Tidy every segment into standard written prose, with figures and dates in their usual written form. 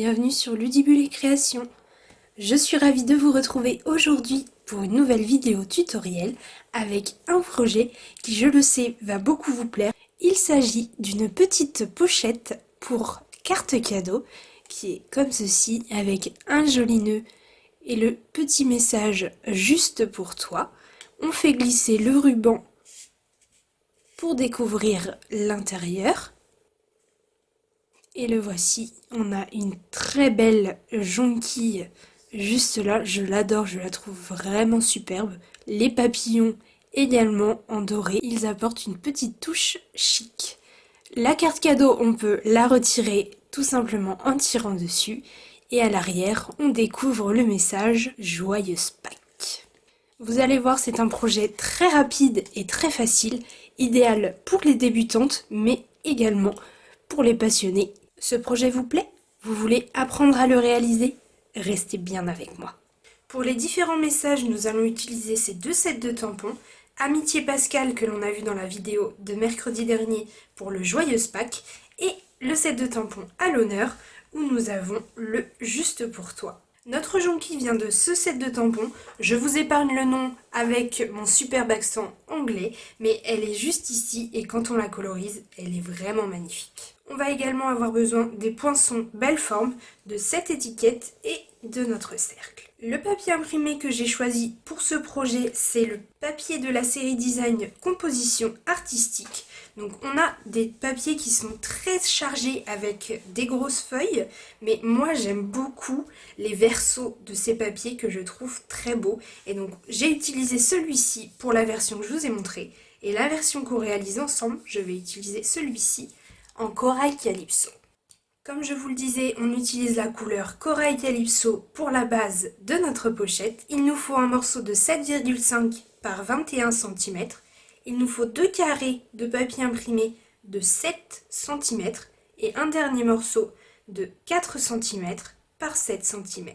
bienvenue sur Ludibule Création. Je suis ravie de vous retrouver aujourd'hui pour une nouvelle vidéo tutoriel avec un projet qui, je le sais, va beaucoup vous plaire. Il s'agit d'une petite pochette pour carte cadeau qui est comme ceci avec un joli nœud et le petit message juste pour toi. On fait glisser le ruban pour découvrir l'intérieur. Et le voici, on a une très belle jonquille juste là, je l'adore, je la trouve vraiment superbe. Les papillons également en doré, ils apportent une petite touche chic. La carte cadeau, on peut la retirer tout simplement en tirant dessus. Et à l'arrière, on découvre le message « Joyeuse Pâques ». Vous allez voir, c'est un projet très rapide et très facile, idéal pour les débutantes, mais également pour les passionnés. Ce projet vous plaît? Vous voulez apprendre à le réaliser? Restez bien avec moi. Pour les différents messages, nous allons utiliser ces deux sets de tampons. Amitié Pascal que l'on a vu dans la vidéo de mercredi dernier pour le Joyeuse Pâques et le set de tampons à l'honneur où nous avons le Juste pour toi. Notre jonquille vient de ce set de tampons. Je vous épargne le nom avec mon superbe accent anglais, mais elle est juste ici et quand on la colorise, elle est vraiment magnifique. On va également avoir besoin des poinçons belle forme, de cette étiquette et de notre cercle. Le papier imprimé que j'ai choisi pour ce projet, c'est le papier de la série Design Composition Artistique. Donc on a des papiers qui sont très chargés avec des grosses feuilles, mais moi j'aime beaucoup les versos de ces papiers que je trouve très beaux. Et donc j'ai utilisé celui-ci pour la version que je vous ai montrée, et la version qu'on réalise ensemble, je vais utiliser celui-ci en Corail Calypso. Comme je vous le disais, on utilise la couleur Corail Calypso pour la base de notre pochette. Il nous faut un morceau de 7,5 par 21 cm. Il nous faut 2 carrés de papier imprimé de 7 cm et un dernier morceau de 4 cm par 7 cm.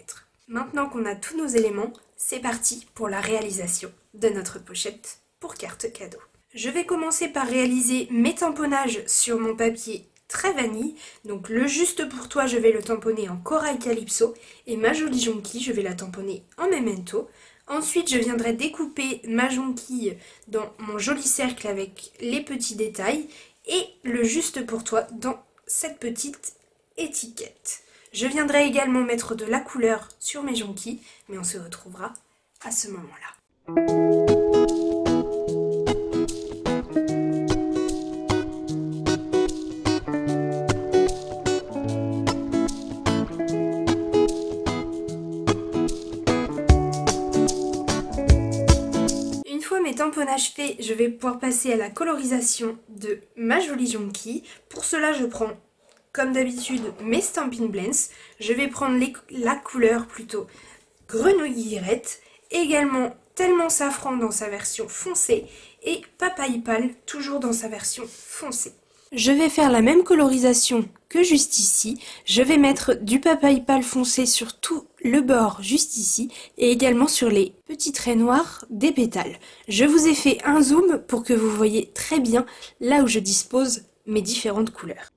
Maintenant qu'on a tous nos éléments, c'est parti pour la réalisation de notre pochette pour carte cadeau. Je vais commencer par réaliser mes tamponnages sur mon papier très vanille. Donc le Juste pour toi, je vais le tamponner en Corail Calypso et ma jolie jonquille, je vais la tamponner en Memento. Ensuite, je viendrai découper ma jonquille dans mon joli cercle avec les petits détails et le Juste pour toi dans cette petite étiquette. Je viendrai également mettre de la couleur sur mes jonquilles, mais on se retrouvera à ce moment-là. Tamponnage fait, je vais pouvoir passer à la colorisation de ma jolie jonquille. Pour cela, je prends, comme d'habitude, mes Stampin' Blends. Je vais prendre la couleur plutôt grenouille guillerette, également Tellement Safran dans sa version foncée et Papaye Pâle toujours dans sa version foncée. Je vais faire la même colorisation que juste ici. Je vais mettre du papaye pâle foncé sur tout le bord juste ici et également sur les petits traits noirs des pétales. Je vous ai fait un zoom pour que vous voyez très bien là où je dispose mes différentes couleurs.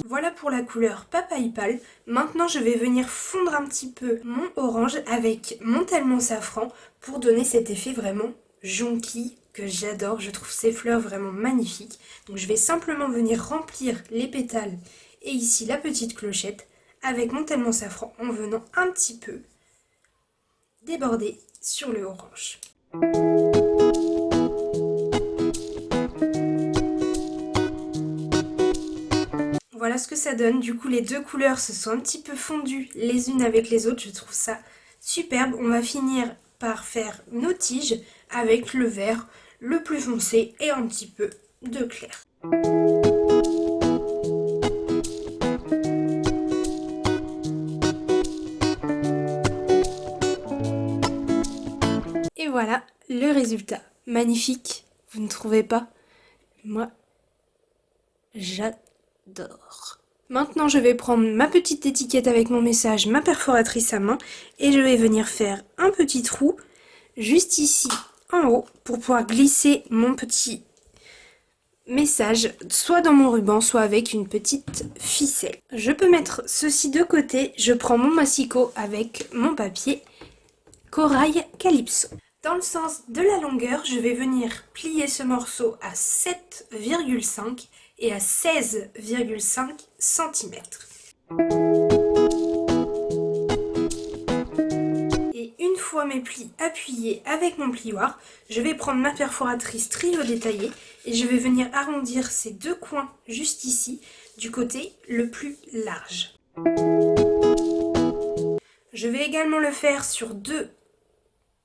Voilà pour la couleur papaye pâle. Maintenant je vais venir fondre un petit peu mon orange avec mon Tellement Safran pour donner cet effet vraiment jonquille que j'adore, je trouve ces fleurs vraiment magnifiques. Donc je vais simplement venir remplir les pétales et ici la petite clochette avec mon Tellement Safran en venant un petit peu déborder sur le orange. Voilà ce que ça donne, du coup les deux couleurs se sont un petit peu fondues les unes avec les autres, je trouve ça superbe. On va finir par faire nos tiges avec le vert le plus foncé et un petit peu de clair. Et voilà le résultat. Magnifique, vous ne trouvez pas? Moi, j'adore. Maintenant, je vais prendre ma petite étiquette avec mon message, ma perforatrice à main, et je vais venir faire un petit trou juste ici en haut pour pouvoir glisser mon petit message, soit dans mon ruban, soit avec une petite ficelle. Je peux mettre ceci de côté, je prends mon massicot avec mon papier Corail Calypso. Dans le sens de la longueur, je vais venir plier ce morceau à 7,5 et à 16,5 cm. Et une fois mes plis appuyés avec mon plioir, je vais prendre ma perforatrice trio détaillée et je vais venir arrondir ces deux coins juste ici, du côté le plus large. Je vais également le faire sur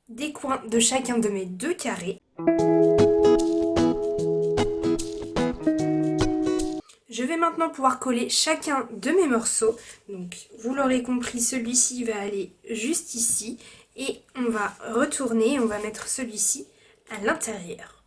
des coins de chacun de mes deux carrés. Je vais maintenant pouvoir coller chacun de mes morceaux. Donc vous l'aurez compris, celui-ci va aller juste ici et on va retourner, on va mettre celui-ci à l'intérieur.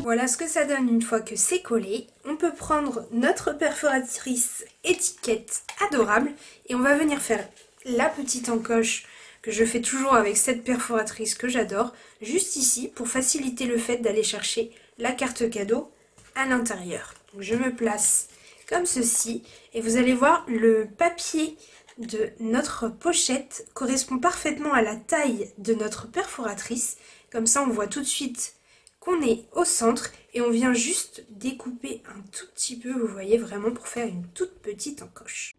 Voilà ce que ça donne une fois que c'est collé. On peut prendre notre perforatrice étiquette adorable et on va venir faire la petite encoche que je fais toujours avec cette perforatrice que j'adore, juste ici pour faciliter le fait d'aller chercher la carte cadeau à l'intérieur. Je me place comme ceci et vous allez voir le papier de notre pochette correspond parfaitement à la taille de notre perforatrice. Comme ça on voit tout de suite qu'on est au centre et on vient juste découper un tout petit peu, vous voyez, vraiment pour faire une toute petite encoche.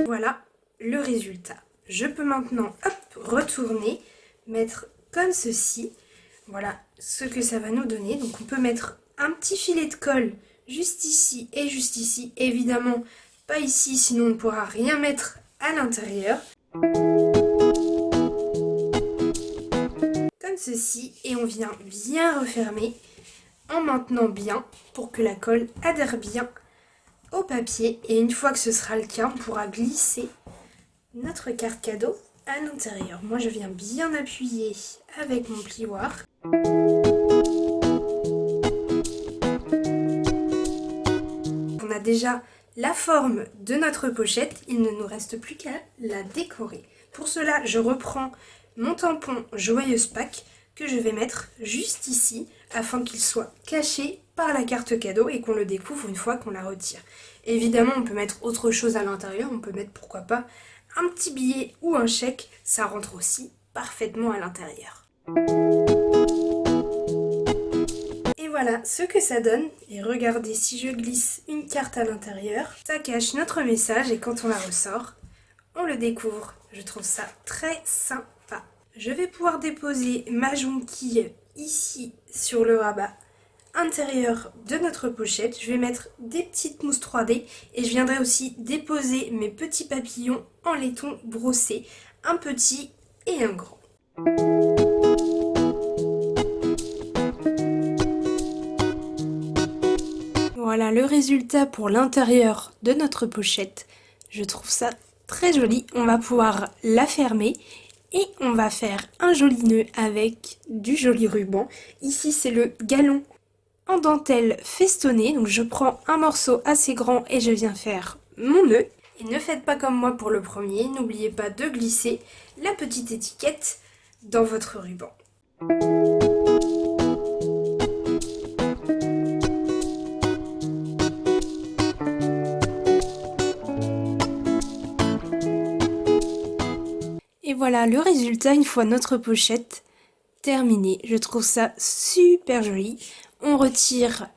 Voilà le résultat. Je peux maintenant retourner, mettre comme ceci. Voilà ce que ça va nous donner. Donc on peut mettre un petit filet de colle juste ici et juste ici. Évidemment pas ici, sinon on ne pourra rien mettre à l'intérieur. Comme ceci, et on vient bien refermer en maintenant bien pour que la colle adhère bien au papier. Et une fois que ce sera le cas, on pourra glisser notre carte cadeau à l'intérieur. Moi je viens bien appuyer avec mon plioir. On a déjà la forme de notre pochette, il ne nous reste plus qu'à la décorer. Pour cela, je reprends mon tampon Joyeuse Pâques que je vais mettre juste ici afin qu'il soit caché par la carte cadeau et qu'on le découvre une fois qu'on la retire. Évidemment, on peut mettre autre chose à l'intérieur, on peut mettre pourquoi pas un petit billet ou un chèque, ça rentre aussi parfaitement à l'intérieur. Et voilà ce que ça donne. Et regardez, si je glisse une carte à l'intérieur, ça cache notre message et quand on la ressort, on le découvre. Je trouve ça très sympa. Je vais pouvoir déposer ma jonquille ici sur le rabat intérieur de notre pochette. Je vais mettre des petites mousses 3D et je viendrai aussi déposer mes petits papillons en laiton brossé, un petit et un grand. Voilà le résultat pour l'intérieur de notre pochette. Je trouve ça très joli. On va pouvoir la fermer et on va faire un joli nœud avec du joli ruban. Ici c'est le galon en dentelle festonnée. Donc je prends un morceau assez grand et je viens faire mon nœud. Et ne faites pas comme moi pour le premier. N'oubliez pas de glisser la petite étiquette dans votre ruban. Et voilà le résultat une fois notre pochette terminée. Je trouve ça super joli. On retire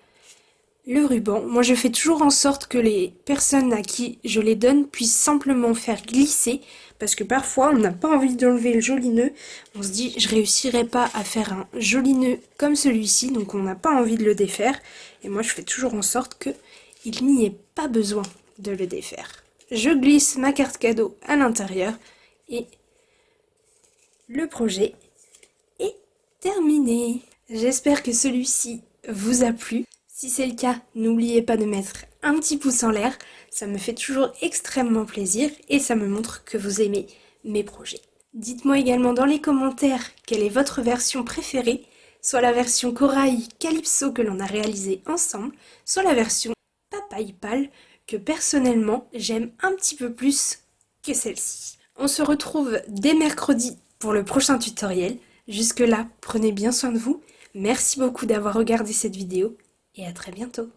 le ruban. Moi je fais toujours en sorte que les personnes à qui je les donne puissent simplement faire glisser. Parce que parfois on n'a pas envie d'enlever le joli nœud. On se dit je réussirai pas à faire un joli nœud comme celui-ci. Donc on n'a pas envie de le défaire. Et moi je fais toujours en sorte qu'il n'y ait pas besoin de le défaire. Je glisse ma carte cadeau à l'intérieur et le projet est terminé. J'espère que celui-ci vous a plu. Si c'est le cas, n'oubliez pas de mettre un petit pouce en l'air. Ça me fait toujours extrêmement plaisir et ça me montre que vous aimez mes projets. Dites-moi également dans les commentaires quelle est votre version préférée, soit la version Corail Calypso que l'on a réalisée ensemble, soit la version Papaye Pâle que personnellement j'aime un petit peu plus que celle-ci. On se retrouve dès mercredi pour le prochain tutoriel. Jusque là, prenez bien soin de vous. Merci beaucoup d'avoir regardé cette vidéo et à très bientôt.